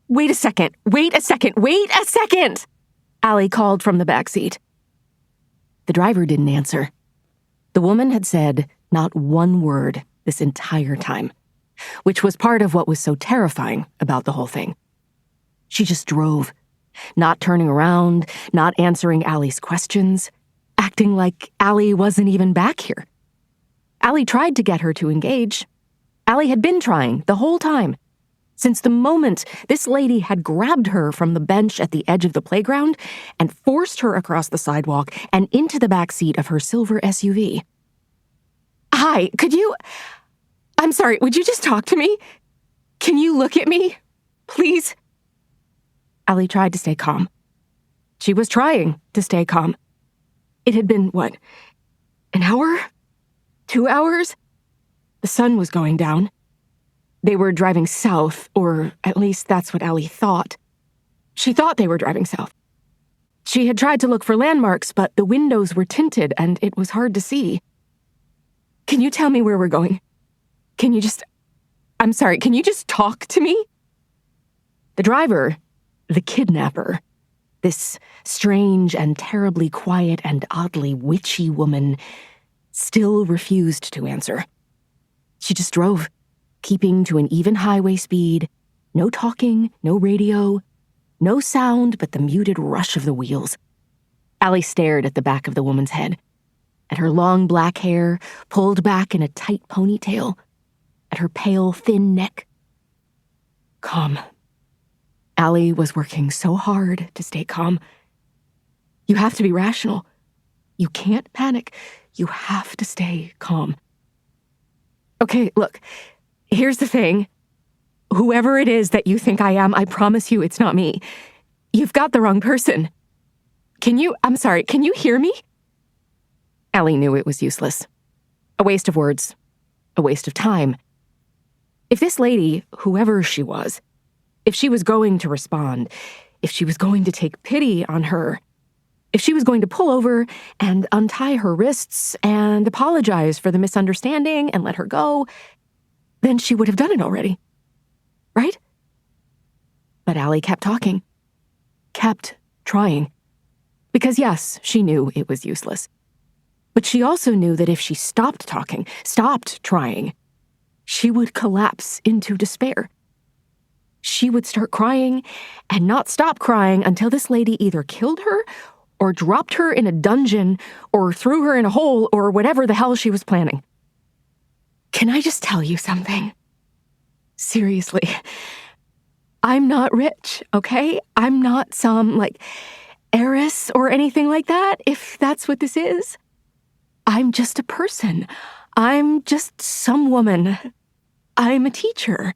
Wait a second, wait a second, wait a second! Allie called from the back seat. The driver didn't answer. The woman had said not one word this entire time, which was part of what was so terrifying about the whole thing. She just drove, not turning around, not answering Allie's questions, acting like Allie wasn't even back here. Allie tried to get her to engage. Allie had been trying the whole time, since the moment this lady had grabbed her from the bench at the edge of the playground and forced her across the sidewalk and into the back seat of her silver SUV. Hi, I'm sorry, would you just talk to me? Can you look at me? Please? Allie tried to stay calm. She was trying to stay calm. It had been, an hour? 2 hours? The sun was going down. They were driving south, or at least that's what Allie thought. She thought they were driving south. She had tried to look for landmarks, but the windows were tinted and it was hard to see. Can you tell me where we're going? Can you just talk to me? The driver, the kidnapper, this strange and terribly quiet and oddly witchy woman, still refused to answer. She just drove, keeping to an even highway speed, no talking, no radio, no sound but the muted rush of the wheels. Allie stared at the back of the woman's head, at her long black hair pulled back in a tight ponytail, at her pale, thin neck. Calm. Allie was working so hard to stay calm. You have to be rational. You can't panic. You have to stay calm. Okay, look, here's the thing. Whoever it is that you think I am, I promise you it's not me. You've got the wrong person. Can you hear me? Allie knew it was useless. A waste of words. A waste of time. If this lady, whoever she was, if she was going to respond, if she was going to take pity on her, if she was going to pull over and untie her wrists and apologize for the misunderstanding and let her go, then she would have done it already. Right? But Allie kept talking. Kept trying. Because yes, she knew it was useless. But she also knew that if she stopped talking, stopped trying, she would collapse into despair. She would start crying and not stop crying until this lady either killed her or dropped her in a dungeon or threw her in a hole or whatever the hell she was planning. Can I just tell you something? Seriously, I'm not rich, okay? I'm not some, heiress or anything like that, if that's what this is. I'm just a person. I'm just some woman. I'm a teacher.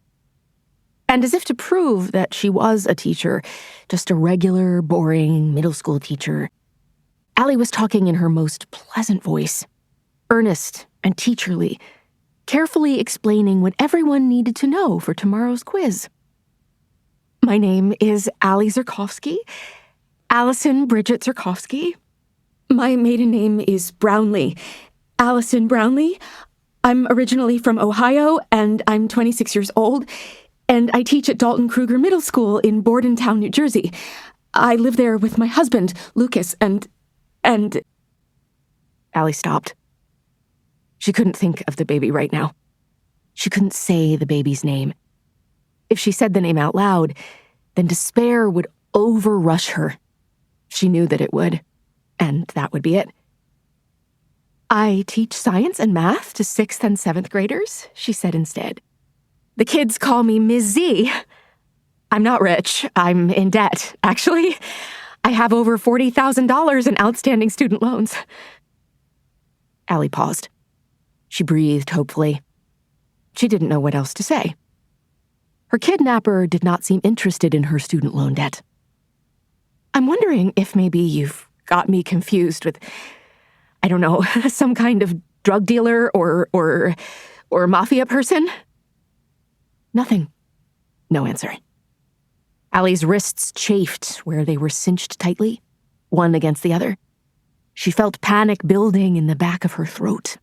And as if to prove that she was a teacher, just a regular, boring middle school teacher, Allie was talking in her most pleasant voice, earnest and teacherly, carefully explaining what everyone needed to know for tomorrow's quiz. My name is Allie Zerkovsky, Allison Bridget Zerkovsky. My maiden name is Brownlee, Allison Brownlee. I'm originally from Ohio, and I'm 26 years old, and I teach at Dalton Kruger Middle School in Bordentown, New Jersey. I live there with my husband, Lucas, and... Allie stopped. She couldn't think of the baby right now. She couldn't say the baby's name. If she said the name out loud, then despair would overrush her. She knew that it would, and that would be it. I teach science and math to 6th and 7th graders, she said instead. The kids call me Ms. Z. I'm not rich. I'm in debt, actually. I have over $40,000 in outstanding student loans. Allie paused. She breathed hopefully. She didn't know what else to say. Her kidnapper did not seem interested in her student loan debt. I'm wondering if maybe you've got me confused with, I don't know, some kind of drug dealer or mafia person? Nothing. No answer. Allie's wrists chafed where they were cinched tightly, one against the other. She felt panic building in the back of her throat.